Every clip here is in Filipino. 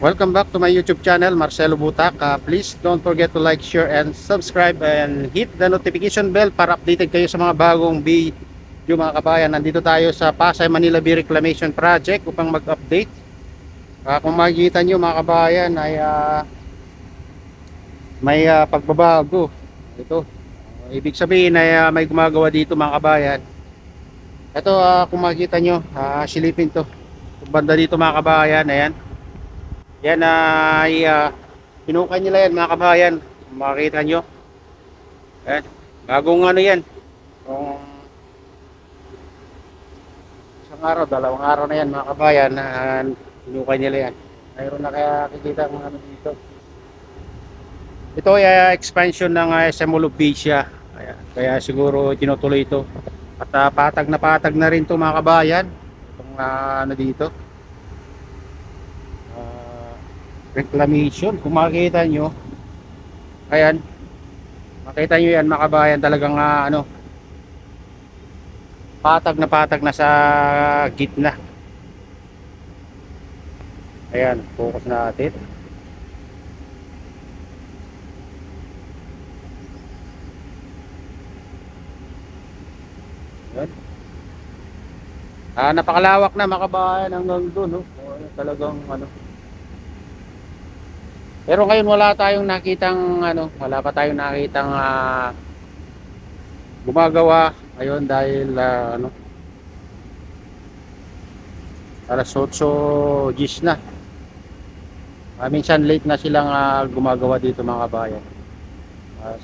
Welcome back to my YouTube channel, Marcelo Butak. Please don't forget to like, share, and subscribe and hit the notification bell para updated kayo sa mga bagong video mga kabayan. Nandito tayo sa Pasay Manila Bay Reclamation Project upang mag-update. Kung makikita nyo mga kabayan ay may pagbabago. Ito, ibig sabihin ay may gumagawa dito mga kabayan. Ito kung makikita nyo, silipin to. Banda dito mga kabayan, ayan. Yan ay pinukay nila yan mga kabayan. Makikita nyo. Ayan. Bagong ano yan. Kung isang araw, dalawang araw na yan mga kabayan. Pinukay nila yan. Mayroon na kaya kikita kung ano dito. Ito ay expansion ng SM Mall of Asia. Ayan. Kaya siguro tinutuloy ito. At patag na rin ito mga kabayan. Itong ano dito. Reclamation, kung makikita nyo, ayan, makita nyo yan mga kabayan, talagang patag na sa gitna. Ayan, focus natin. Ayan. Napakalawak na mga kabayan hanggang doon, no? Talagang pero ngayon wala tayong nakitang wala pa tayong nakitang gumagawa ngayon dahil alas 8:10 na. Minsan late na silang gumagawa dito mga kabayan.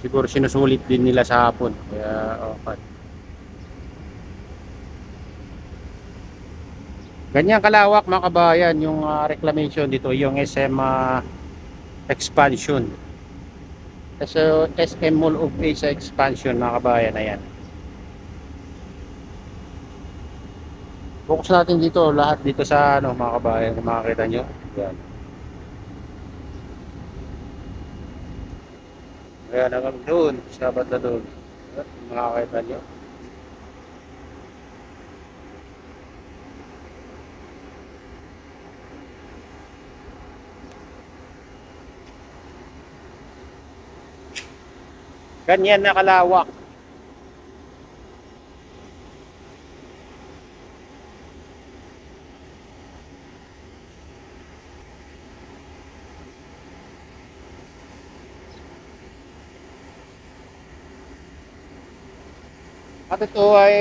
Siguro sinusulit din nila sa hapon. Kaya okay. Ganyan kalawak mga kabayan yung reclamation dito, yung SM expansion. So SM Mall of Asia expansion mga kabayan, ayan. Focus natin dito, lahat dito sa mga kabayan, kung makikita nyo. Ayan. Ayan, hanggang doon, sa banda doon. Makikita nyo. Ganyan na kalawak. At ito ay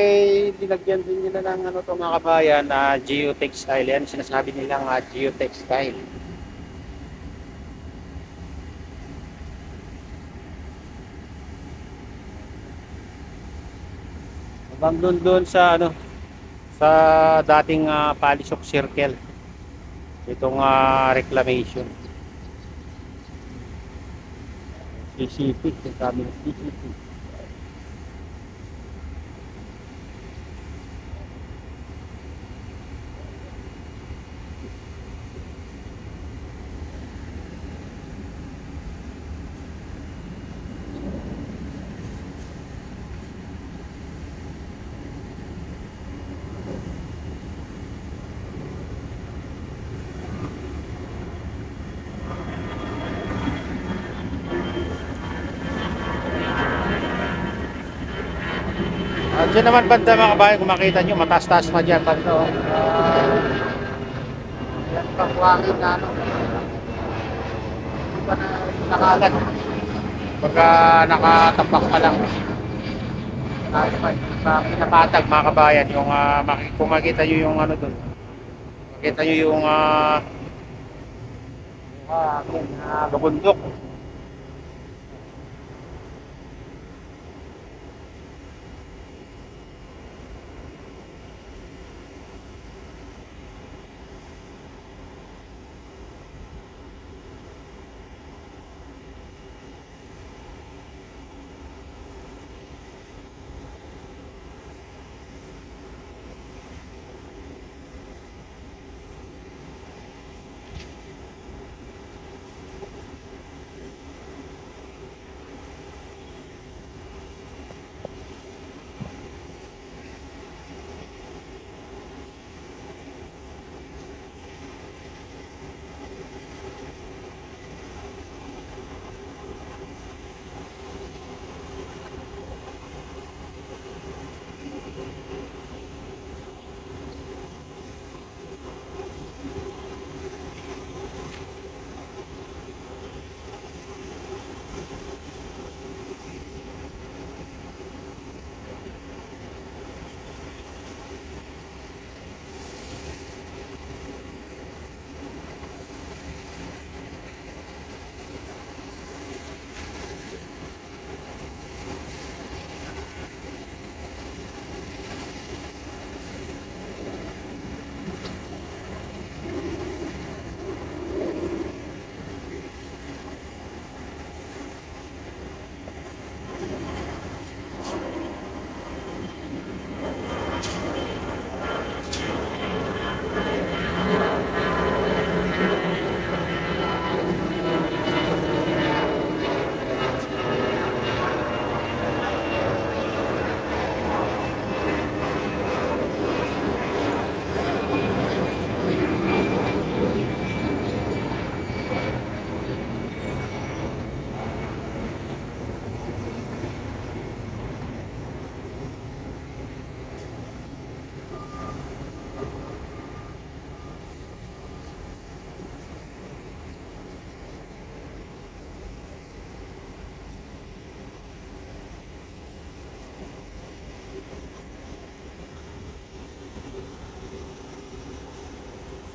dinagyan din nila ng to mga kabayan na geotextile. Yan sinasabi nilang geotextile. Hanggang doon sa sa dating Palisok Circle. Itong reclamation. CCP, sabi ng CCP. Diyan naman banda mga kabayan, kung makita nyo, mataas-taas na dyan banda. Yan pang buhangin na hindi pa na nakalat. Pagka nakatapak pa lang. Pinapatag mga kabayan, yung kung makita nyo yung doon. Makita nyo yung bundok.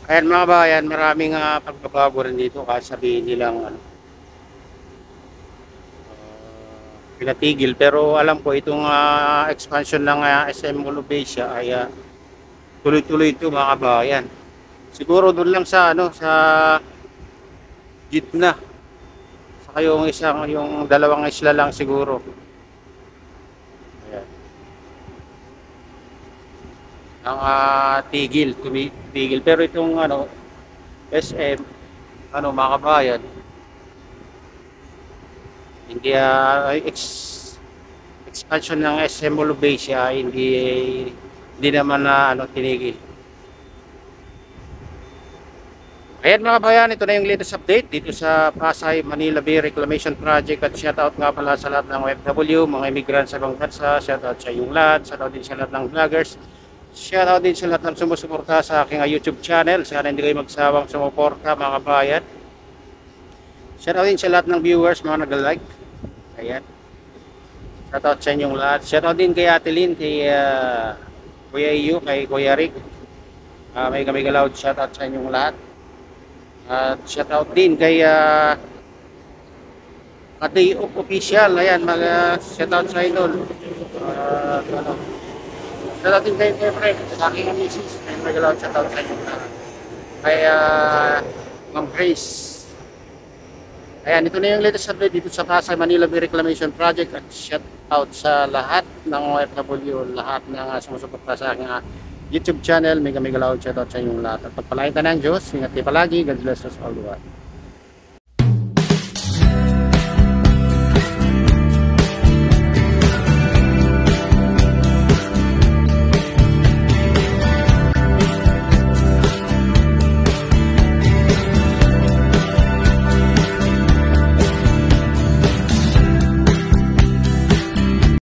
Ayan mga bayan, maraming pagbabago rin dito kahit sabihin nilang pinatigil. Pero alam ko itong expansion ng SM Olubesia ay tuloy-tuloy ito mga kabayan. Siguro doon lang sa sa gitna. Saka yung dalawang isla lang siguro. Ayan. Ang tigil. Pero itong SM mga kabayan, hindi expansion ng SM Olubesia hindi naman na tinigil. Ayan mga kabayan, ito na yung latest update dito sa Pasay Manila Bay Reclamation Project. At shoutout nga pala sa lahat ng OFW, mga immigrant sa ibang bansa. Shoutout sa inyong lahat, shoutout din sa lahat ng vloggers, shoutout din sa lahat ng sumusuporta sa aking YouTube channel. Sana hindi kayo magsawang sumuporta mga kabayan. Shoutout din sa lahat ng viewers, mga nag-like. Ayan, shoutout sa inyong lahat. Shoutout din kay Ate Lynn, kay Kuya Iyo, kay Kuya Rick. May kami galoud, shoutout sa inyong lahat. At shoutout din kay Ate Official. Ayan, shoutout sa idol. Shoutout din kay Fred, sa aking misis. May magalaw shoutout sa inyo. Kay Ma'am Grace. Ayan, ito na yung latest update dito sa Pasay Manila Bay Reclamation Project. At shoutout sa lahat ng OFW, lahat ng sumusuporta sa aking YouTube channel. May galaw shoutout sa inyong lahat. At pagpalain ng Diyos, ingat kayo palagi. God bless us all.